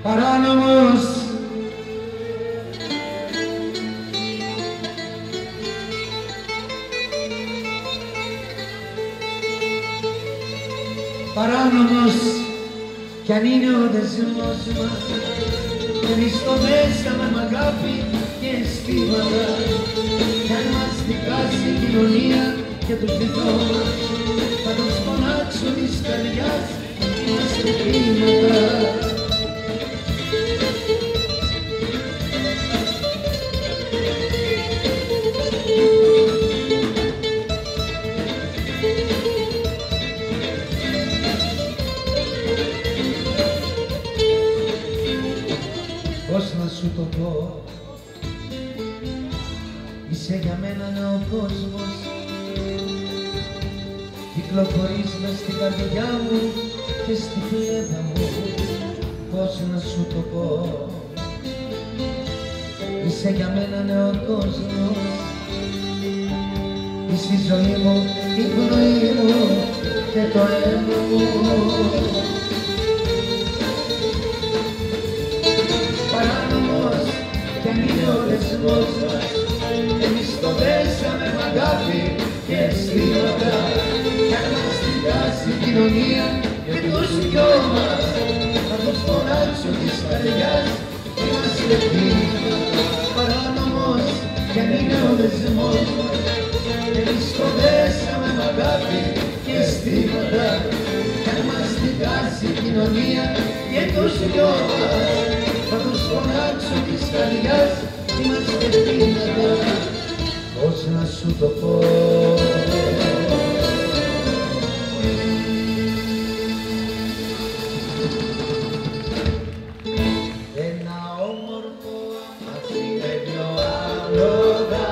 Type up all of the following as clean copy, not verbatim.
παράνομος. Παράνομος κι αν είναι ο δεσμός μας, μπαίνει στο μέσα με αγάπη και αισθήματα, κι αν μας δικάσει η κοινωνία και τους δυο μας, θα τους φωνάξω της καρδιάς, είμαστε θύματα. Πώς να σου το πω, είσαι για μένα νέο κόσμος, κυκλοφορείς μες στην καρδιά μου και στη φλέβα μου. Πώς να σου το πω, είσαι για μένα νέο κόσμος, είσαι η ζωή μου, η πνοή μου και το αίμα μου. Παράνομος κι αν είναι ο δεσμός μας, εμείς το δέσαμε με αγάπη και αισθήματα, κι αν μας δικάσει η κοινωνία και τους δυο μας, θα τους φωνάξω της καρδιάς, είμαστε θύματα. Παράνομος κι αν είναι ο δεσμός μας, εμείς το δέσαμε με αγάπη και αισθήματα, κι αν μας δικάσει η κοινωνία και τους δυο μας, θα τους φωνάξω της καρδιάς, είμαστε θύματα. Πώς να σου το πω, ένα όμορφο αμάξι με δυο άλογα,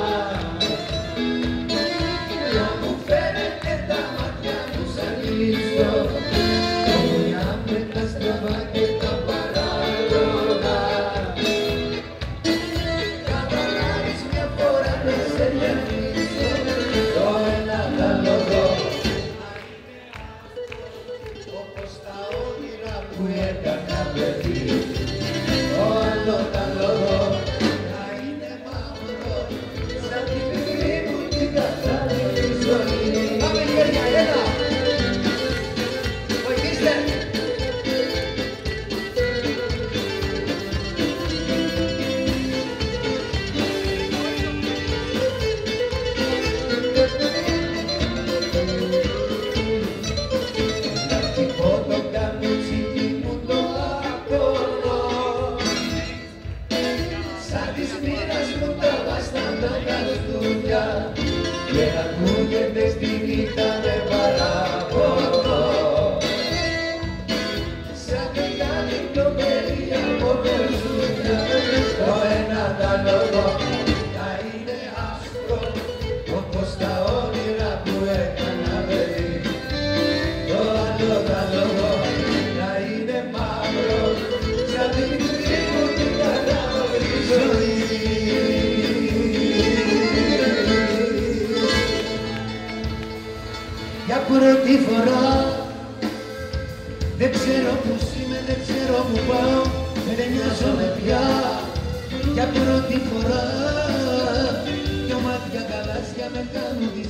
να μου φαίνεται τα μάτια μου σαν ίσο, μια με τα στραβά και τα παράλογα. Καταλάβεις μια φορά να σε διαλύσω, το ένα τα λόγω, όπως τα όνειρα που έκανα παιδί. Το άλλο τα λόγω, να είναι μαύρο, σαν τη μικρή μου την καθαρή ζωή. Πάμε χέρια, έλα! Βοηθήστε! Χτυπώ το καμπουτσίκι μου το απορώ, σαν της μοίρας μου τα βαστάντα καστούδια, και ακούγεται στη νύχτα με παραπονό, σαν μεγάλη κοπέλη από περσούδια. Το ένα τα λόγω, να είναι άσπρο, όπως τα όνειρα που έκανα παιδί. Το άλλο τα λόγω, να είναι μαύρο, σαν τη μικρή μου την κατάμαυρη ζωή. Για πρώτη φορά, δεν ξέρω πούς είμαι, δεν ξέρω που πάω, δεν νοιάζομαι πια. Για πρώτη φορά, δυο μάτια γαλάζια με κάνουν τη